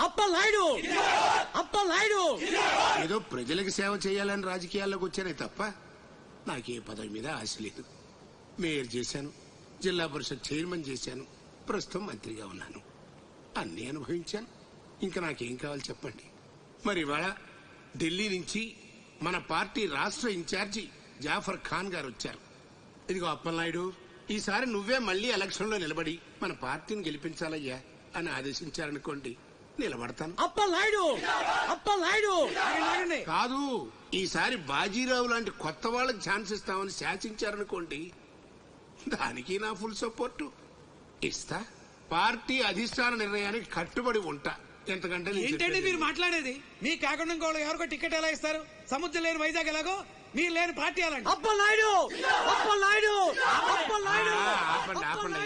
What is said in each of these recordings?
అప్పలనాయుడు ఏదో ప్రజలకు సేవ చేయాలని రాజకీయాల్లోకి వచ్చానే తప్ప నాకే పదవి మీద ఆశ లేదు. మేయర్ చేశాను, జిల్లా పరిషత్ చైర్మన్ చేశాను, ప్రస్తుతం మంత్రిగా ఉన్నాను. అన్ని అనుభవించాను. ఇంకా నాకేం కావాలి చెప్పండి. మరి ఇవాళ ఢిల్లీ నుంచి మన పార్టీ రాష్ట్ర ఇన్ఛార్జి జాఫర్ ఖాన్ గారు వచ్చారు. ఇదిగో అప్పలనాయుడు, ఈసారి నువ్వే మళ్లీ ఎలక్షన్ లో నిలబడి మన పార్టీని గెలిపించాలయ్యా అని ఆదేశించారనుకోండి, నిలబడతాను. అప్పలనాయుడు కాదు, ఈసారి బాజీరావు లాంటి కొత్త వాళ్ళకి ఛాన్స్ ఇస్తామని శాసించారనుకోండి, దానికి నా ఫుల్ సపోర్టు ఇస్తా. పార్టీ అధిష్టాన నిర్ణయానికి కట్టుబడి ఉంటా. ఎంతకంటే ఏంటండి మీరు మాట్లాడేది? మీ కాకుండా ఇంకోళ్ళు ఎవరికో టికెట్ ఎలా ఇస్తారు? సముద్రం లేని వైజాగ్ ఎలాగో మీరు లేని పార్టీ అలాంటి.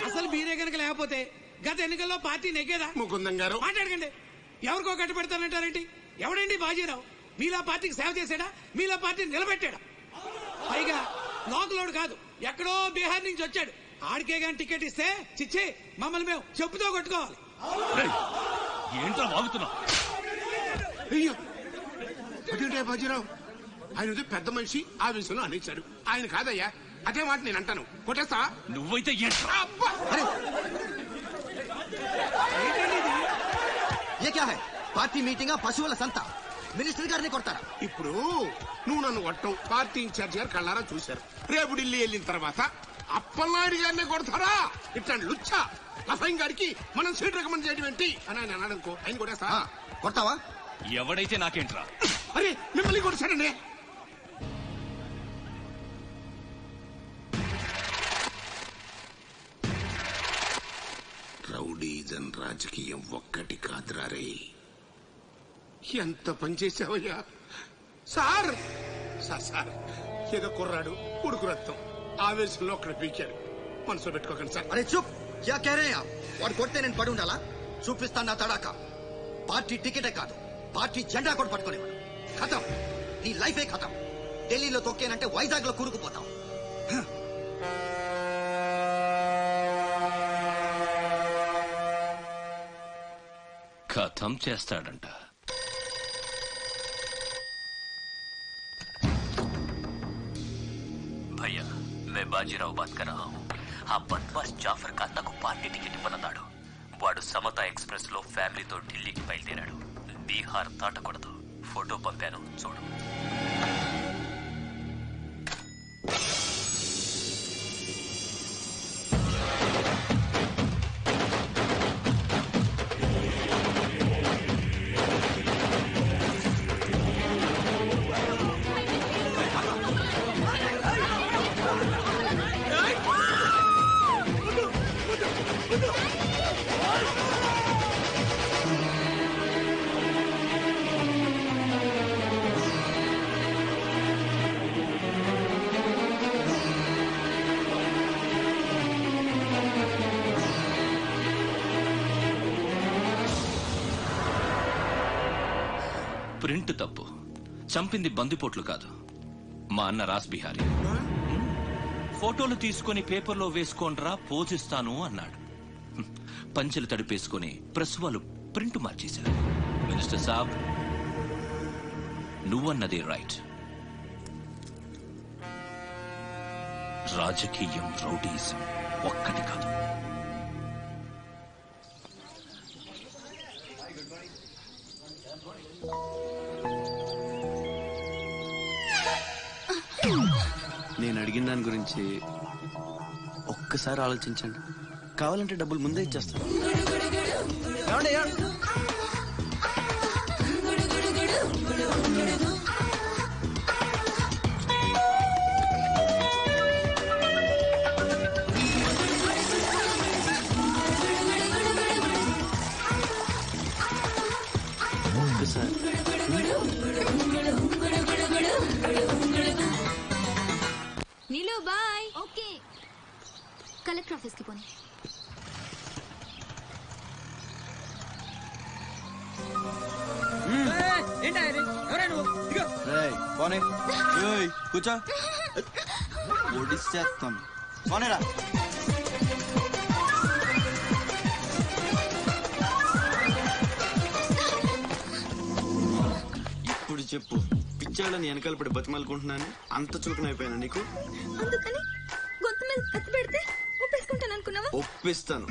అసలు మీరే కనుక లేకపోతే గత ఎన్నికల్లో పార్టీ నెగ్గేదా? ముకుందం గారు మాట్లాడకండి. ఎవరికో కట్టు పెడతానంటారేంటి? ఎవడండి బాజీరావు? మీలా పార్టీకి సేవ చేశాడా? మీలా పార్టీని నిలబెట్టాడా? పైగా లోకలోడు కాదు, ఎక్కడో బీహార్ నుంచి వచ్చాడు. ఆడికే గాని టికెట్ ఇస్తే చిచ్చే మమ్మల్ని మేము చెప్పుతో కొట్టుకోవాలి. ఏంటో వాగుతున్నావు? అయ్యో అదేంటే బాజీరావు, ఆయన పెద్ద మనిషి ఆ విషయంలో అనేశాడు. ఆయన కాదయ్యా, అదే మాట నేను అంటాను. కొట్టేస్తా. నువ్వైతే పార్టీ మీటింగ్ పశువుల సంత, మినిస్టర్ గారిని కొడతారా? ఇప్పుడు నువ్వు నన్ను కొట్టం పార్టీ ఇన్ఛార్జ్ గారు కళ్ళారా చూశారు. రేపు ఢిల్లీ వెళ్ళిన తర్వాత అప్పలనాయుడు గారిని కొడతారా? ఇట్లాంటి లుచ్చా లఫైన్ గారికి మనం సీట్ రికమెండ్ చేయడం ఏంటి అని ఆయన అన్నాడనుకో, ఆయన కొట్టేస్తా. కొడతావా? ఎవడైతే నాకేంట్రా? అరే మిమ్మల్ని కొట్టాడండి. రౌడీజన్ రాజకీయం ఒక్కటి కాదురా రే. ఎంత పనిచేసావయ్యా సార్. సార్ ఏదో కుర్రాడు, ఉడుకు రక్తం, ఆవేశంలో అక్కడ పీకాడు. మనసులో పెట్టుకోకండి సార్. అరే చూప్, యా కేరయ్యా, వాడు కొడితే నేను పడి ఉండాలా? చూపిస్తాను నా తడాక. పార్టీ టికెటే కాదు, పార్టీ జెండా కూడా పట్టుకునేవాడు. ఖతం, నీ లైఫే ఖతం. ఢిల్లీలో తొక్కేనంటే వైజాగ్ లో కూరుకుపోతాం. ఖతం చేస్తాడంట. भैया मैं बाजीराव बात कर रहा हूँ. ఆ బద్మాష్ జాఫర్ ఖాన్ నాకు పార్టీ టికెట్ ఇవ్వనన్నాడు. వాడు సమతా ఎక్స్ప్రెస్ లో ఫ్యామిలీతో ఢిల్లీకి బయలుదేరాడు. బీహార్ దాటకూడదు. ఫోటో పంపాను చూడు. ప్రింట్ తప్పు. చంపింది బందిపోట్లు కాదు, మా అన్న రాస్ బిహారీ. ఫోటోలు తీసుకుని పేపర్లో వేసుకోనరా పోజిస్తాను అన్నాడు. పంచెలు తడిపేసుకుని ప్రెస్ వాళ్ళు ప్రింట్ మార్చేశారు. మినిస్టర్ సాబ్, నువ్వన్నదే రైట్. రాజకీయం రౌడీజం ఒక్కటి కాదు. నేను అడిగిన దాని గురించి ఒక్కసారి ఆలోచించండి. కావాలంటే డబ్బులు ముందే ఇచ్చేస్తాను. ఒక్కసారి నీలు బాయ్. ఓకే, కలెక్టర్ ఆఫీస్ కి పోనీ. కూర్చో, ఒడిచేస్తాం. పోనేరా. చెప్పు, పిచ్చాళ్ళని వెనకాల పడి బతిమాలుకుంటున్నాను అంత చులకనైపోయాను నీకు? అందుకని గొంతు మీద కత్తి పెడితే ఒప్పేసుకుంటాను అనుకున్నావా? ఒప్పిస్తాను.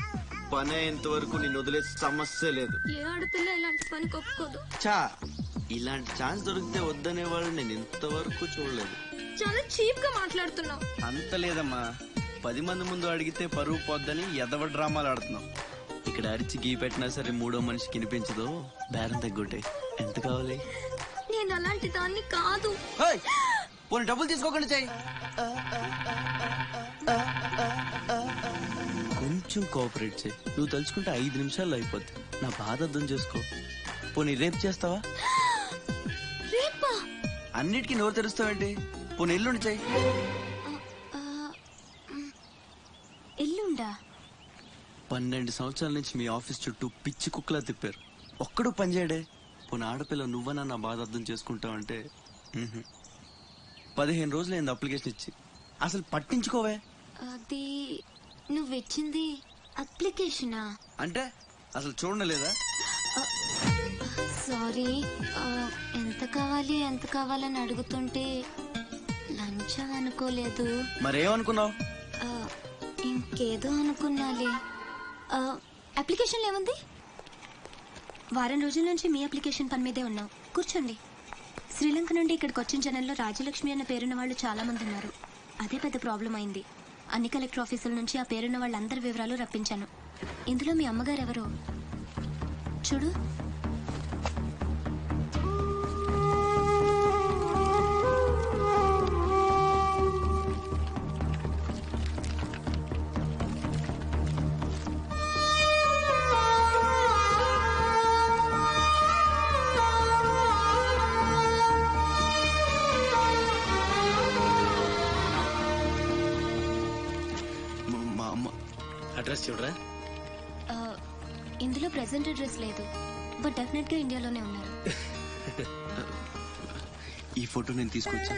పని అయ్యేంత వరకు నిన్ను వదిలేసే సమస్య లేదు. ఏ ఆడపిల్ల ఇలాంటి పనికి ఒప్పుకోదు. చా, ఇలాంటి ఛాన్స్ దొరికితే వద్దనే వాళ్ళు నేను ఇంతవరకు చూడలేదు. చాలా చీప్ గా మాట్లాడుతున్నావు. అంత లేదమ్మా, 10 మంది ముందు అడిగితే పరువు పోద్దని ఎదవ డ్రామాలు ఆడుతున్నాం. ఇక్కడ అరిచి గీ పెట్టినా సరే మూడో మనిషికి వినిపించదో బేరం తగ్గుంటాయి. ఎంత కావాలి? నేను అలాంటి దాన్ని కాదు. పోనీ డబ్బులు తీసుకోకుండా చెయ్యి. కొంచెం కోఆపరేట్ చేయి. నువ్వు తలుచుకుంటే 5 నిమిషాల్లో అయిపోద్ది. నా బాధ అర్థం చేసుకో. పోనీ రేపు చేస్తావా? రేపా? అన్నిటికీ నోరు తెరుస్తావేంటి? పోనీ ఎల్లుండి చెయ్యి. ఎల్లుండా? 12 సంవత్సరాల నుంచి మీ ఆఫీస్ చుట్టూ పిచ్చి కుక్కలా తిప్పారు, ఒక్కడు పనిచేయడే. పోనీ ఆడపిల్ల నువ్వన్నా నా బాధ అర్థం చేసుకుంటావంటే 15 రోజులైంది అప్లికేషన్ ఇచ్చి, అసలు పట్టించుకోవే. అది నువ్విచ్చింది అప్లికేషనా? అంటే అసలు చూడలేదా? సారీ, ఎంత కావాలని అడుగుతుంటే లంచం అనుకోలేదు. మరేమనుకున్నావు? ఇంకేదో అనుకున్నాలే. అప్లికేషన్ ఏముంది? వారం రోజుల నుంచి మీ అప్లికేషన్ పని మీదే ఉన్నాం. కూర్చోండి. శ్రీలంక నుండి ఇక్కడికి వచ్చిన జనంలో రాజలక్ష్మి అన్న పేరున్న వాళ్ళు చాలా మంది ఉన్నారు. అదే పెద్ద ప్రాబ్లం అయింది. అన్ని కలెక్టర్ ఆఫీసుల నుంచి ఆ పేరున్న వాళ్ళందరి వివరాలు రప్పించాను. ఇందులో మీ అమ్మగారు ఎవరు చూడు. అడ్రస్ చూడరా. ఇందులో ప్రెసెంట్ అడ్రస్ లేదు, బట్ డెఫినెట్ గా ఇండియాలోనే ఉన్నారు. ఈ ఫోటో నేను తీసుకొచ్చా.